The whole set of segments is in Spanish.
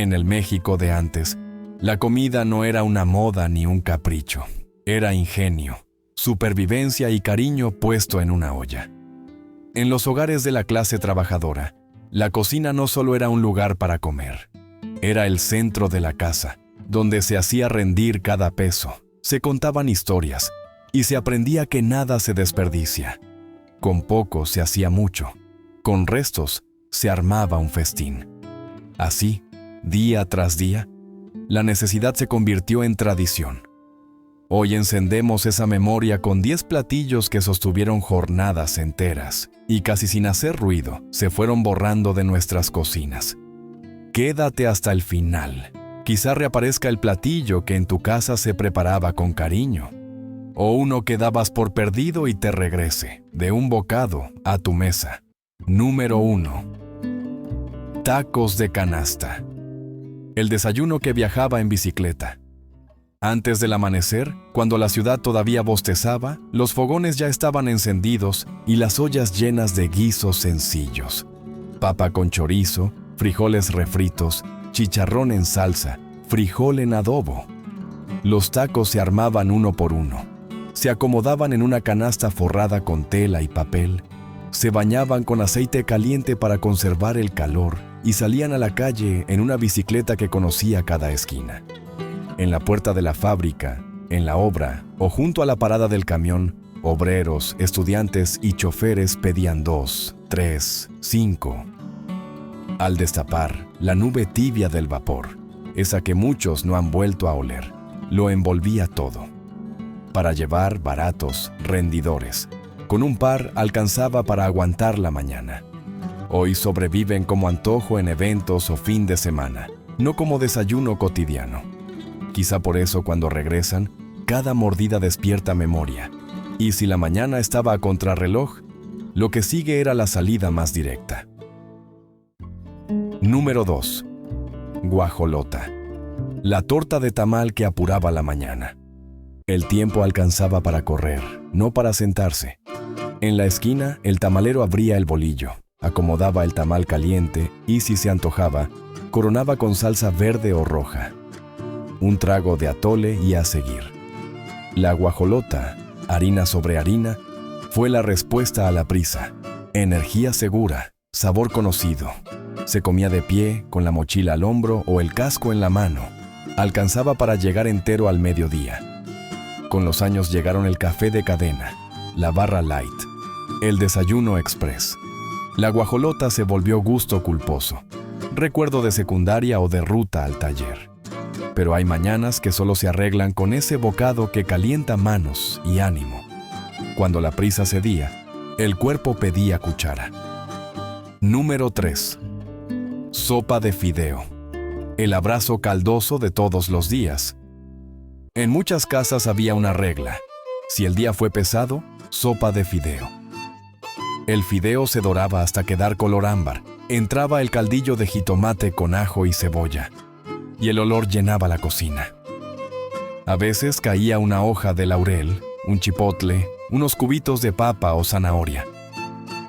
En el México de antes, la comida no era una moda ni un capricho. Era ingenio, supervivencia y cariño puesto en una olla. En los hogares de la clase trabajadora, la cocina no solo era un lugar para comer. Era el centro de la casa, donde se hacía rendir cada peso, se contaban historias y se aprendía que nada se desperdicia. Con poco se hacía mucho, con restos se armaba un festín. Así, día tras día, la necesidad se convirtió en tradición. Hoy encendemos esa memoria con 10 platillos que sostuvieron jornadas enteras y casi sin hacer ruido se fueron borrando de nuestras cocinas. Quédate hasta el final. Quizá reaparezca el platillo que en tu casa se preparaba con cariño, o uno que dabas por perdido y te regrese, de un bocado a tu mesa. Número 1. Tacos de canasta. El desayuno que viajaba en bicicleta. Antes del amanecer, cuando la ciudad todavía bostezaba, los fogones ya estaban encendidos y las ollas llenas de guisos sencillos. Papa con chorizo, frijoles refritos, chicharrón en salsa, frijol en adobo. Los tacos se armaban uno por uno. Se acomodaban en una canasta forrada con tela y papel. Se bañaban con aceite caliente para conservar el calor y salían a la calle en una bicicleta que conocía cada esquina. En la puerta de la fábrica, en la obra o junto a la parada del camión, obreros, estudiantes y choferes pedían 2, 3, 5. Al destapar, la nube tibia del vapor, esa que muchos no han vuelto a oler, lo envolvía todo. Para llevar baratos, rendidores. Con un par alcanzaba para aguantar la mañana. Hoy sobreviven como antojo en eventos o fin de semana, no como desayuno cotidiano. Quizá por eso cuando regresan, cada mordida despierta memoria. Y si la mañana estaba a contrarreloj, lo que sigue era la salida más directa. Número 2. Guajolota. La torta de tamal que apuraba la mañana. El tiempo alcanzaba para correr, no para sentarse. En la esquina, el tamalero abría el bolillo, acomodaba el tamal caliente y, si se antojaba, coronaba con salsa verde o roja. Un trago de atole y a seguir. La guajolota, harina sobre harina, fue la respuesta a la prisa. Energía segura, sabor conocido. Se comía de pie, con la mochila al hombro o el casco en la mano. Alcanzaba para llegar entero al mediodía. Con los años llegaron el café de cadena, la barra light, el desayuno express. La guajolota se volvió gusto culposo, recuerdo de secundaria o de ruta al taller. Pero hay mañanas que solo se arreglan con ese bocado que calienta manos y ánimo. Cuando la prisa cedía, el cuerpo pedía cuchara. Número 3. Sopa de fideo. El abrazo caldoso de todos los días. En muchas casas había una regla. Si el día fue pesado, sopa de fideo. El fideo se doraba hasta quedar color ámbar. Entraba el caldillo de jitomate con ajo y cebolla. Y el olor llenaba la cocina. A veces caía una hoja de laurel, un chipotle, unos cubitos de papa o zanahoria.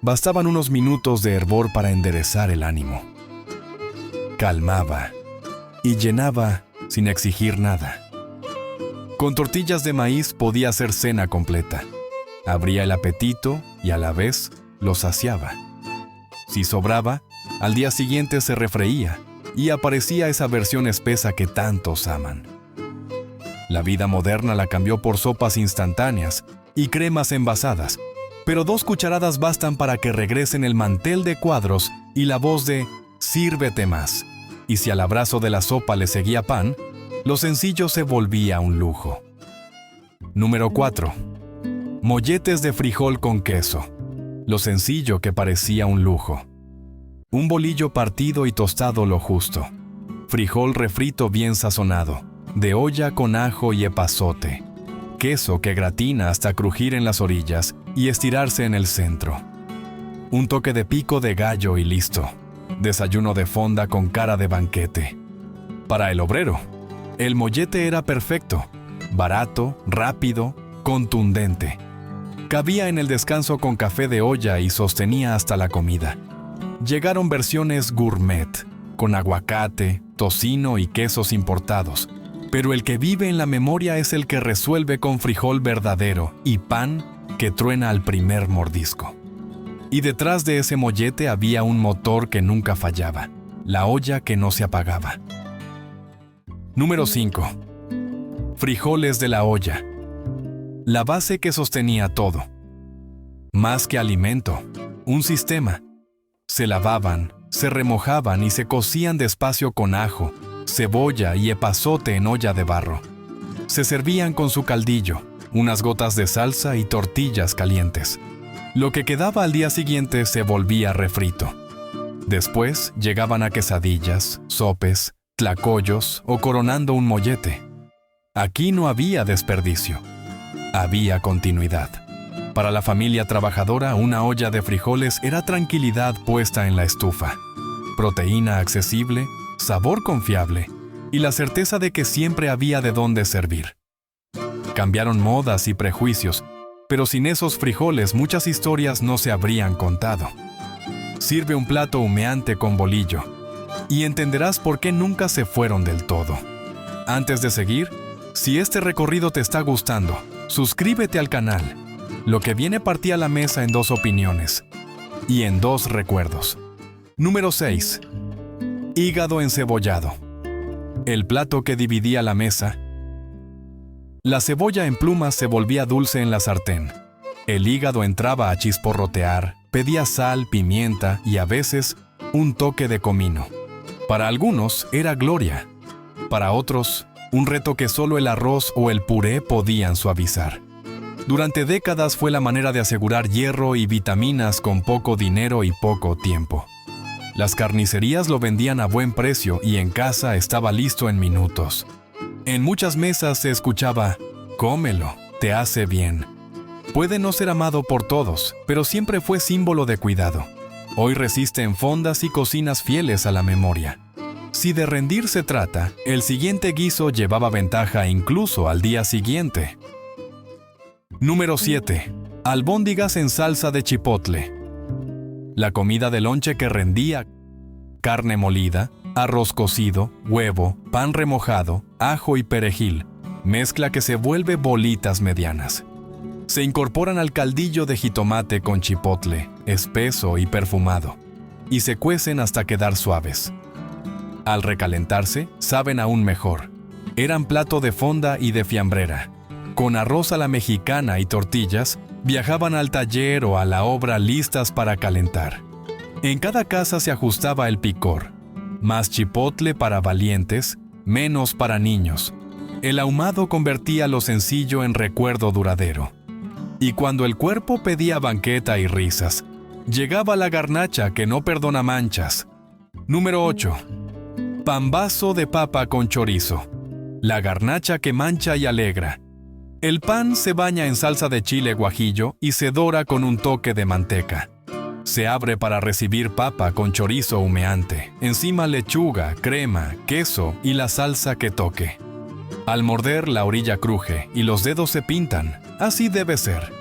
Bastaban unos minutos de hervor para enderezar el ánimo. Calmaba y llenaba sin exigir nada. Con tortillas de maíz podía hacer cena completa. Abría el apetito y a la vez lo saciaba. Si sobraba, al día siguiente se refreía y aparecía esa versión espesa que tantos aman. La vida moderna la cambió por sopas instantáneas y cremas envasadas, pero 2 cucharadas bastan para que regresen el mantel de cuadros y la voz de «sírvete más». Y si al abrazo de la sopa le seguía pan, lo sencillo se volvía un lujo. Número 4. Molletes de frijol con queso. Lo sencillo que parecía un lujo. Un bolillo partido y tostado lo justo. Frijol refrito bien sazonado, de olla con ajo y epazote. Queso que gratina hasta crujir en las orillas y estirarse en el centro. Un toque de pico de gallo y listo. Desayuno de fonda con cara de banquete. Para el obrero, el mollete era perfecto, barato, rápido, contundente. Cabía en el descanso con café de olla y sostenía hasta la comida. Llegaron versiones gourmet, con aguacate, tocino y quesos importados. Pero el que vive en la memoria es el que resuelve con frijol verdadero y pan que truena al primer mordisco. Y detrás de ese mollete había un motor que nunca fallaba, la olla que no se apagaba. Número 5. Frijoles de la olla. La base que sostenía todo. Más que alimento, un sistema. Se lavaban, se remojaban y se cocían despacio con ajo, cebolla y epazote en olla de barro. Se servían con su caldillo, unas gotas de salsa y tortillas calientes. Lo que quedaba al día siguiente se volvía refrito. Después llegaban a quesadillas, sopes, tlacoyos o coronando un mollete. Aquí no había desperdicio. Había continuidad. Para la familia trabajadora, una olla de frijoles era tranquilidad puesta en la estufa. Proteína accesible, sabor confiable y la certeza de que siempre había de dónde servir. Cambiaron modas y prejuicios, pero sin esos frijoles muchas historias no se habrían contado. Sirve un plato humeante con bolillo y entenderás por qué nunca se fueron del todo. Antes de seguir, si este recorrido te está gustando, suscríbete al canal. Lo que viene partía la mesa en 2 opiniones y en 2 recuerdos. Número 6. Hígado encebollado. El plato que dividía la mesa. La cebolla en plumas se volvía dulce en la sartén. El hígado entraba a chisporrotear, pedía sal, pimienta y a veces un toque de comino. Para algunos era gloria. Para otros, un reto que solo el arroz o el puré podían suavizar. Durante décadas fue la manera de asegurar hierro y vitaminas con poco dinero y poco tiempo. Las carnicerías lo vendían a buen precio y en casa estaba listo en minutos. En muchas mesas se escuchaba, cómelo, te hace bien. Puede no ser amado por todos, pero siempre fue símbolo de cuidado. Hoy resiste en fondas y cocinas fieles a la memoria. Si de rendir se trata, el siguiente guiso llevaba ventaja incluso al día siguiente. Número 7. Albóndigas en salsa de chipotle. La comida de lonche que rendía: carne molida, arroz cocido, huevo, pan remojado, ajo y perejil, mezcla que se vuelve bolitas medianas. Se incorporan al caldillo de jitomate con chipotle, espeso y perfumado, y se cuecen hasta quedar suaves. Al recalentarse, saben aún mejor. Eran plato de fonda y de fiambrera. Con arroz a la mexicana y tortillas, viajaban al taller o a la obra listas para calentar. En cada casa se ajustaba el picor. Más chipotle para valientes, menos para niños. El ahumado convertía lo sencillo en recuerdo duradero. Y cuando el cuerpo pedía banqueta y risas, llegaba la garnacha que no perdona manchas. Número 8. Pambazo de papa con chorizo. La garnacha que mancha y alegra. El pan se baña en salsa de chile guajillo y se dora con un toque de manteca. Se abre para recibir papa con chorizo humeante, encima lechuga, crema, queso y la salsa que toque. Al morder la orilla cruje y los dedos se pintan, así debe ser.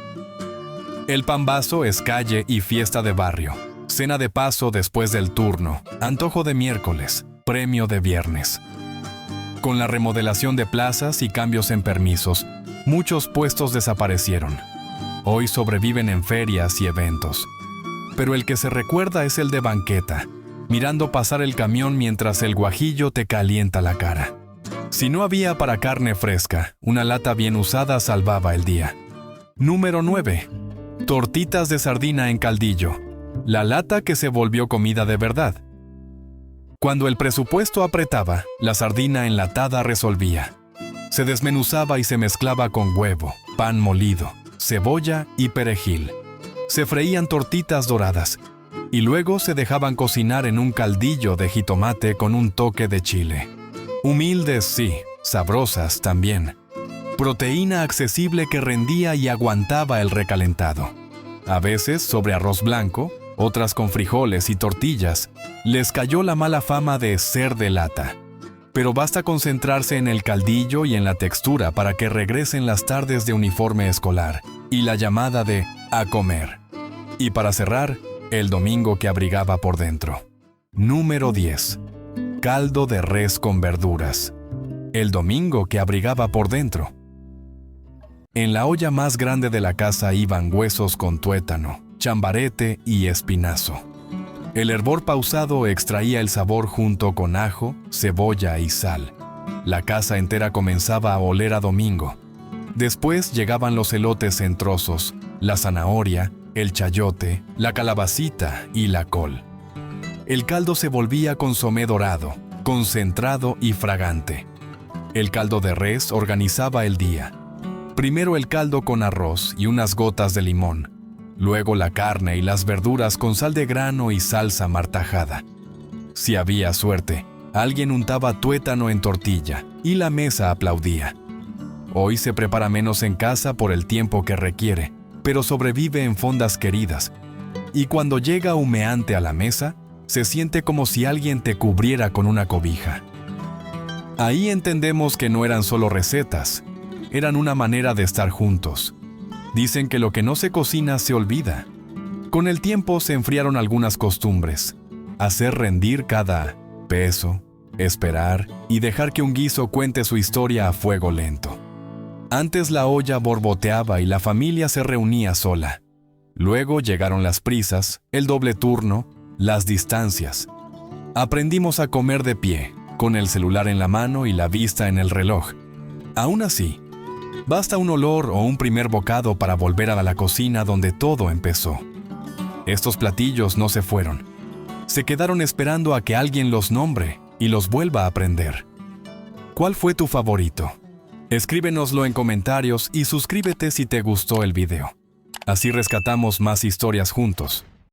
El pambazo es calle y fiesta de barrio, cena de paso después del turno, antojo de miércoles, premio de viernes. Con la remodelación de plazas y cambios en permisos, muchos puestos desaparecieron. Hoy sobreviven en ferias y eventos. Pero el que se recuerda es el de banqueta, mirando pasar el camión mientras el guajillo te calienta la cara. Si no había para carne fresca, una lata bien usada salvaba el día. Número 9. Tortitas de sardina en caldillo. La lata que se volvió comida de verdad. Cuando el presupuesto apretaba, la sardina enlatada resolvía. Se desmenuzaba y se mezclaba con huevo, pan molido, cebolla y perejil. Se freían tortitas doradas y luego se dejaban cocinar en un caldillo de jitomate con un toque de chile. Humildes sí, sabrosas también. Proteína accesible que rendía y aguantaba el recalentado. A veces sobre arroz blanco, otras con frijoles y tortillas, les cayó la mala fama de ser de lata. Pero basta concentrarse en el caldillo y en la textura para que regresen las tardes de uniforme escolar y la llamada de a comer. Y para cerrar, el domingo que abrigaba por dentro. Número 10. caldo de res con verduras. El domingo que abrigaba por dentro. En la olla más grande de la casa iban huesos con tuétano, chambarete y espinazo. El hervor pausado extraía el sabor junto con ajo, cebolla y sal. La casa entera comenzaba a oler a domingo. Después llegaban los elotes en trozos, la zanahoria, el chayote, la calabacita y la col. El caldo se volvía consomé dorado, concentrado y fragante. El caldo de res organizaba el día. Primero el caldo con arroz y unas gotas de limón. Luego la carne y las verduras con sal de grano y salsa martajada. Si había suerte, alguien untaba tuétano en tortilla y la mesa aplaudía. Hoy se prepara menos en casa por el tiempo que requiere, pero sobrevive en fondas queridas. Y cuando llega humeante a la mesa, se siente como si alguien te cubriera con una cobija. Ahí entendemos que no eran solo recetas, eran una manera de estar juntos. Dicen que lo que no se cocina se olvida. Con el tiempo se enfriaron algunas costumbres. Hacer rendir cada peso, esperar y dejar que un guiso cuente su historia a fuego lento. Antes la olla borboteaba y la familia se reunía sola. Luego llegaron las prisas, el doble turno, las distancias. Aprendimos a comer de pie, con el celular en la mano y la vista en el reloj. Aún así, basta un olor o un primer bocado para volver a la cocina donde todo empezó. Estos platillos no se fueron. Se quedaron esperando a que alguien los nombre y los vuelva a aprender. ¿Cuál fue tu favorito? Escríbenoslo en comentarios y suscríbete si te gustó el video. Así rescatamos más historias juntos.